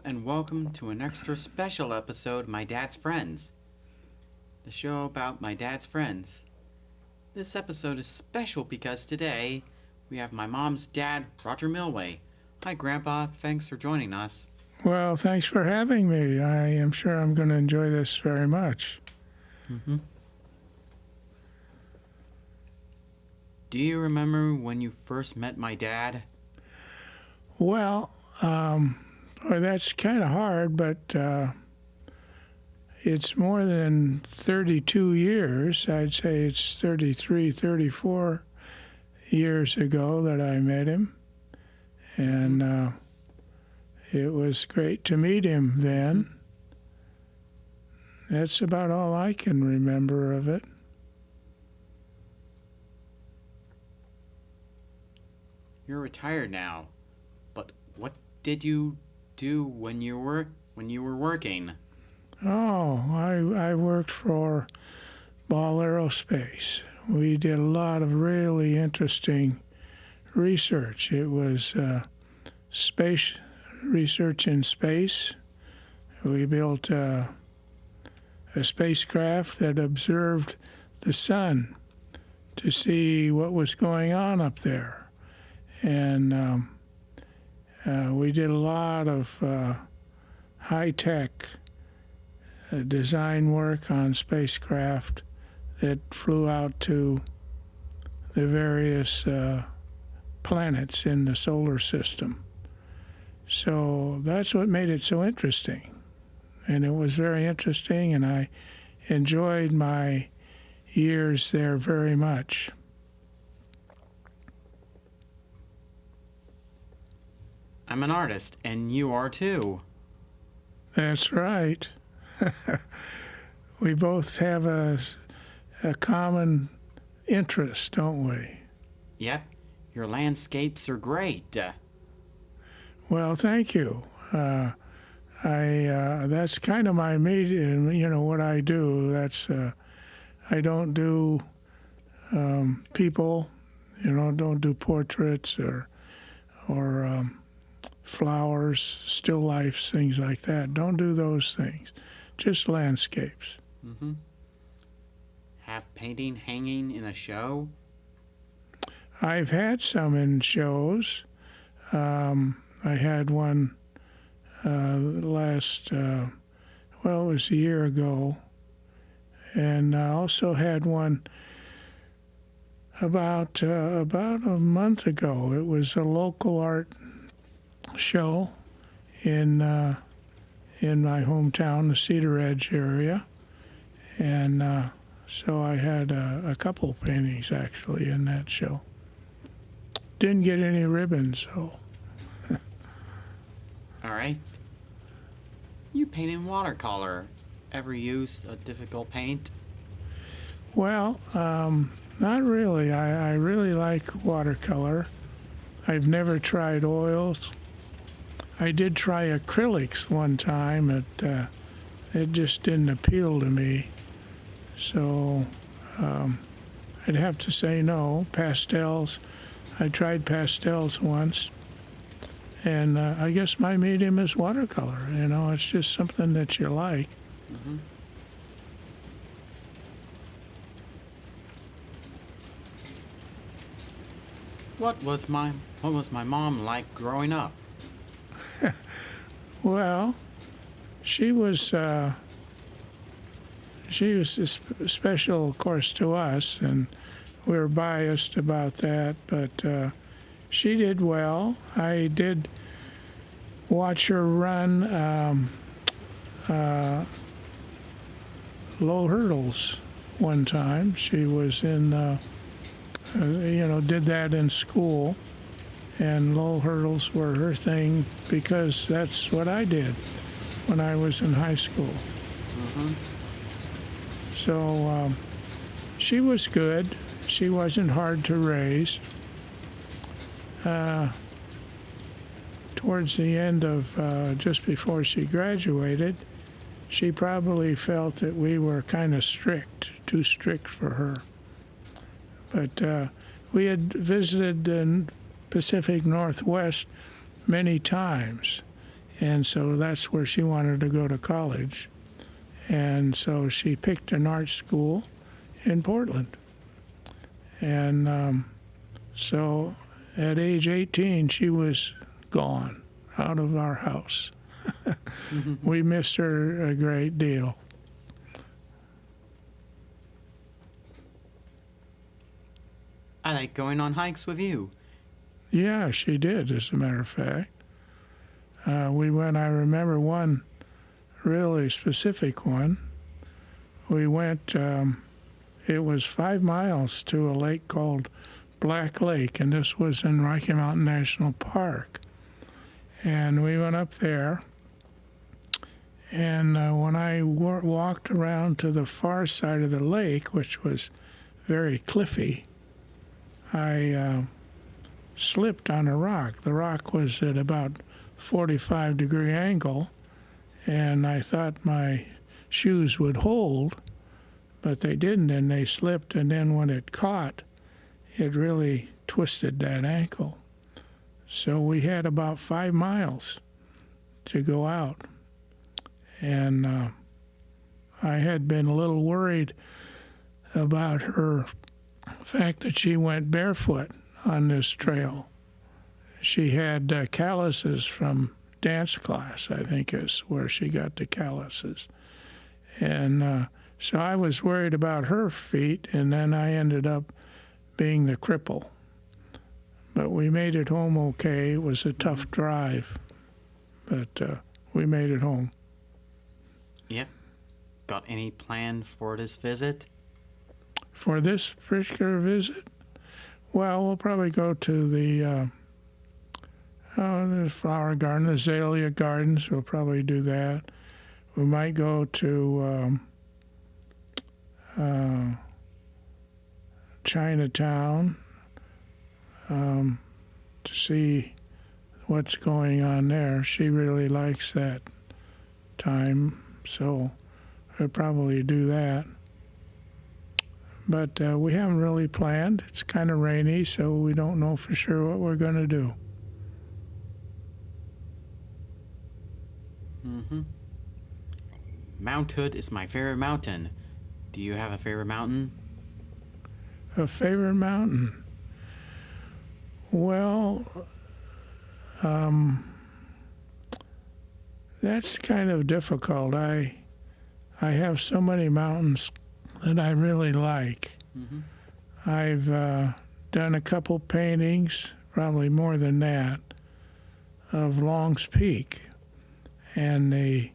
and welcome to an extra special episode of My Dad's Friends, the show about my dad's friends. This episode is special because today we have my mom's dad, Roger Milway. Hi, Grandpa. Thanks for joining us. Well, thanks for having me. I am sure I'm going to enjoy this very much. Do you remember when you first met my dad? Well, that's kind of hard, but it's more than 32 years. I'd say it's 33, 34 years ago that I met him. And it was great to meet him then. That's about all I can remember of it. You're retired now, but what did you do when you were working? Oh, I worked for Ball Aerospace. We did a lot of really interesting research. It was space research in space. We built a spacecraft that observed the sun to see what was going on up there. And we did a lot of high-tech design work on spacecraft that flew out to the various planets in the solar system. So that's what made it so interesting. And it was very interesting, and I enjoyed my years there very much. I'm an artist, and you are too. That's right. We both have a common interest, don't we? Yep, your landscapes are great. Well, thank you. That's kind of my medium, what I do. I don't do people, don't do portraits or flowers, still lifes, things like that. Don't do those things. Just landscapes. Have painting hanging in a show? I've had some in shows. I had one it was a year ago. And I also had one about a month ago. It was a local art show in my hometown, the Cedar Edge area. And so I had a couple paintings actually in that show. Didn't get any ribbons, though. All right. You paint in watercolor. Ever used a difficult paint? Well, not really. I really like watercolor. I've never tried oils. I did try acrylics one time. It just didn't appeal to me. So I'd have to say no. Pastels. I tried pastels once. And I guess my medium is watercolor. It's just something that you like. What was my mom like growing up? Well, she was special, of course, to us, and we were biased about that. But she did well. I did watch her run low hurdles one time. She was in, did that in school. And low hurdles were her thing because that's what I did when I was in high school. So she was good. She wasn't hard to raise. Towards the end of, just before she graduated, she probably felt that we were kind of too strict for her. But we had visited the Pacific Northwest many times, And so that's where she wanted to go to college. And so she picked an art school in Portland. And so at age 18, she was gone out of our house. We missed her a great deal. I like going on hikes with you. Yeah, she did, as a matter of fact. We went, I remember one really specific one. We went, it was 5 miles to a lake called Black Lake, and this was in Rocky Mountain National Park. And we went up there, and when I walked around to the far side of the lake, which was very cliffy, I slipped on a rock. The rock was at about 45-degree angle, and I thought my shoes would hold, but they didn't, and they slipped, and then when it caught, it really twisted that ankle. So we had about 5 miles to go out, and I had been a little worried about her fact that she went barefoot on this trail. She had calluses from dance class, I think is where she got the calluses. And so I was worried about her feet, and then I ended up being the cripple. But we made it home okay. It was a tough drive, but we made it home. Yep. Got any plan for this visit? For this particular visit, well, we'll probably go to the flower garden, the azalea gardens. We'll probably do that. We might go to Chinatown to see what's going on there. She really likes that time, so we'll probably do that. But we haven't really planned. It's kind of rainy, so we don't know for sure what we're going to do. Mount Hood is my favorite mountain. Do you have a favorite mountain? A favorite mountain? Well, that's kind of difficult. I have so many mountains that I really like. I've done a couple paintings, probably more than that, of Long's Peak. And the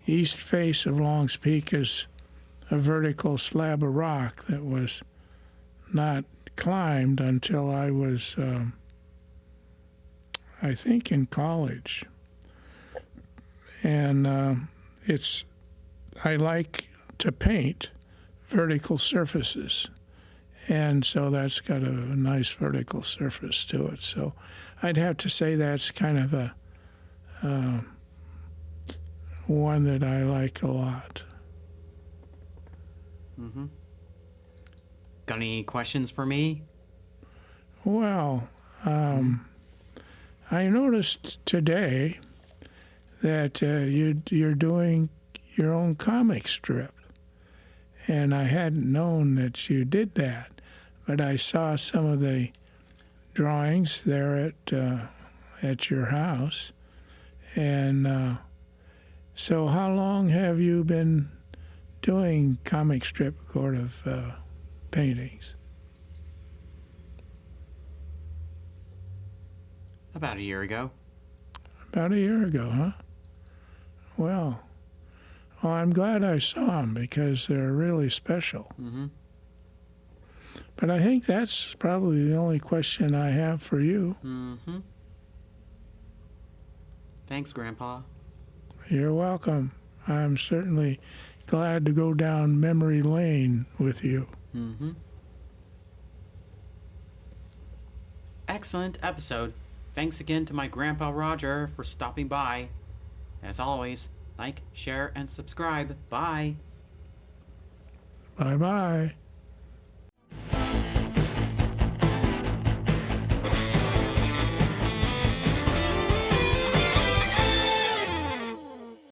east face of Long's Peak is a vertical slab of rock that was not climbed until I was, I think, in college. And I like to paint vertical surfaces, and so that's got a nice vertical surface to it. So I'd have to say that's kind of a one that I like a lot. Got any questions for me? Well, I noticed today that you're doing your own comic strip. And I hadn't known that you did that, but I saw some of the drawings there at your house. And so how long have you been doing comic strip sort of paintings? About a year ago. About a year ago, huh? Well, I'm glad I saw them because they're really special. But I think that's probably the only question I have for you. Thanks, Grandpa. You're welcome. I'm certainly glad to go down memory lane with you. Excellent episode. Thanks again to my Grandpa Roger for stopping by. As always, like, share, and subscribe. Bye. Bye-bye.